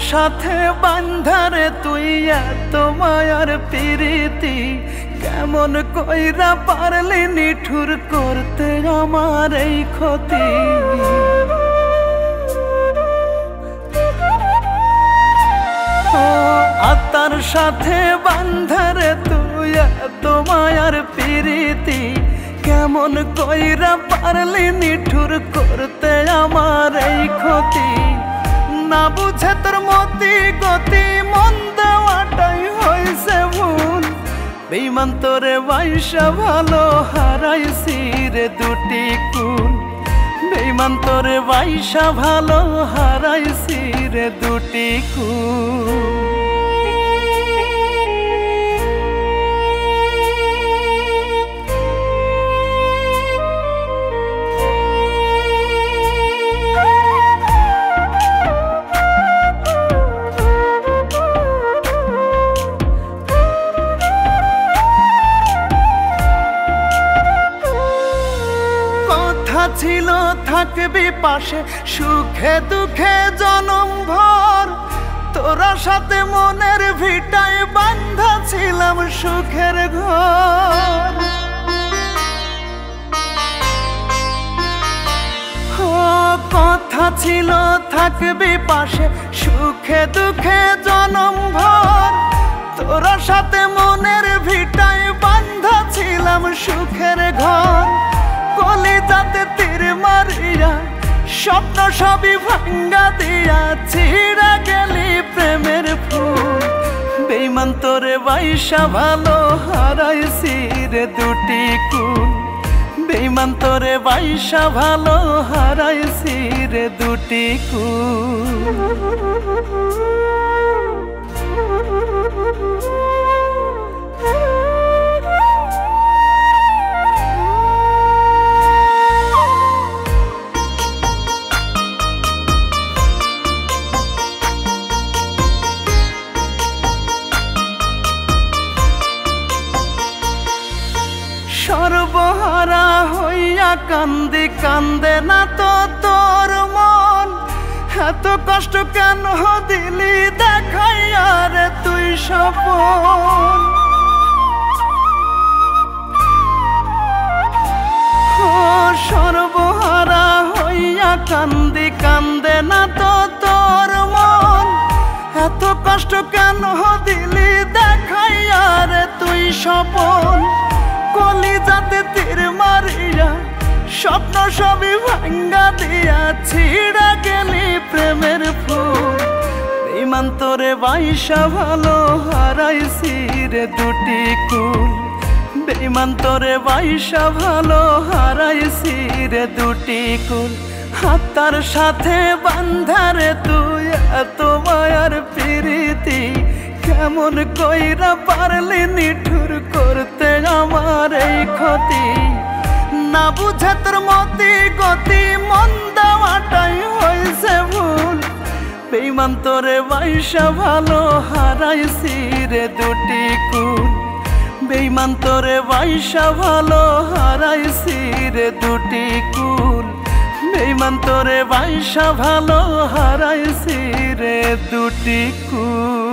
সাথে বান্ধারে তুই এত মায়ার প্রীতি কেমন কইরা পারলি নিঠুর করতে আমার এই ক্ষতি। আত্মার সাথে বান্ধারে তুই এত মায়ার প্রীতি কেমন কইরা পারলি নিঠুর করতে আমার এই ক্ষতি। না বুঝে তোর মতি গতি মন দেওয়াটাই হয়েছে ভুল। বেঈমান তোরে বাইসা ভালো হারাইছি রে দুটি কুল। বেঈমান তোরে বাইসা ভালো হারাইছি রে দুটি কুল। ছিল থাকবি পাশে সুখে দুঃখে জনম ভর। তোরা সাথে মনের ভিটায় বান্ধা ছিলাম সুখের ঘর। কথা ছিল থাকবি পাশে সুখে দুঃখে জনম ভর। তোরা সাথে মনের ভিটায় বান্ধা ছিলাম সুখের ঘর। কলিজাতে তীর মারিয়া স্বপ্ন সবই ভাঙ্গা দিয়া ছিঁড়া গেলি প্রেমের ফুল। বেঈমান তোরে বাইসা ভালো হারাইছি রে দুটি কুল। বেঈমান তোরে বাইসা ভালো হারাইছি রে দুটি কুল। সর্বহারা হইয়া কান্দি কান্দে না তো তোর মন। এত কষ্ট কেন দিলি দেখাইয়া রে তুই স্বপন। সর্বহারা হইয়া কান্দি কান্দে না তো তোর মন। এত কষ্ট কেন দিলি দেখাইয়া রে তুই স্বপন। কলিজাতে তীর মারিয়া স্বপ্ন সবই ভাঙ্গা দিয়া ছিঁড়া গেলি প্রেমের ফুল। বেঈমান তোরে বাইসা ভালো হারাইছি রে দুটি কুল। বেঈমান তোরে বাইসা ভালো হারাইছি রে দুটি কুল। আত্মার সাথে বান্ধারে তুই এত মায়ার প্রীতি কেমন কইরা পারলি নিঠুর করতে আমার এই ক্ষতি। না বুঝে তোর মতি গতি মন দেওয়াটাই হয়েছে ভুল। বেঈমান তোরে বাইসা ভালো হারাইছি রে দুটি কুল। বেঈমান তোরে বাইসা ভালো হারাইছি রে দুটি কুল। বেঈমান তোরে বাইসা ভালো হারাইছি রে দুটি কুল।